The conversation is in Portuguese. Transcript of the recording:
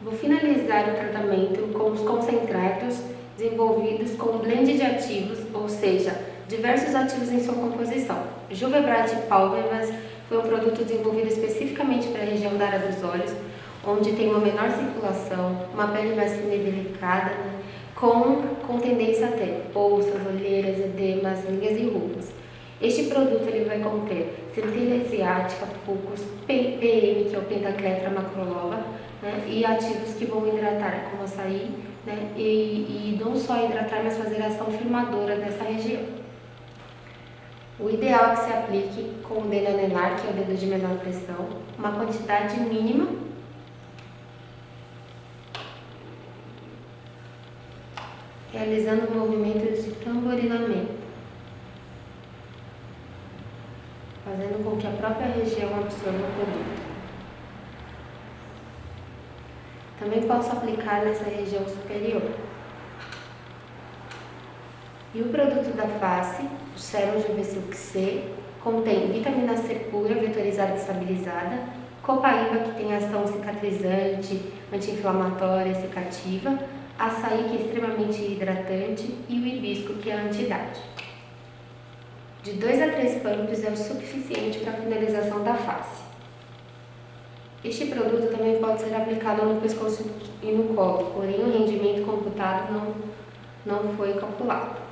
Vou finalizar o tratamento com os concentrados desenvolvidos com blend de ativos, ou seja, diversos ativos em sua composição. Juvebrat Palmevas foi um produto desenvolvido especificamente para a região da área dos olhos, onde tem uma menor circulação, uma pele mais fina e delicada, com tendência a ter bolsas, olheiras, edemas, linhas e rugas. Este produto ele vai conter centelha asiática, fucus, PM, que é o pentacletra macroloba, né, e ativos que vão hidratar, como açaí, né, e não só hidratar, mas fazer ação firmadora nessa região. O ideal é que se aplique com o dedo anelar, que é o dedo de menor pressão, uma quantidade mínima, realizando movimentos de tamborilamento, fazendo com que a própria região absorva o produto. Também posso aplicar nessa região superior. E o produto da face, o Serum Juvesilk C, contém vitamina C pura, vetorizada e estabilizada, copaíba, que tem ação cicatrizante, anti-inflamatória e secativa, açaí, que é extremamente hidratante, e o hibisco, que é anti-idade. De 2 a 3 pumps é o suficiente para a finalização da face. Este produto também pode ser aplicado no pescoço e no colo, porém o rendimento computado não foi calculado.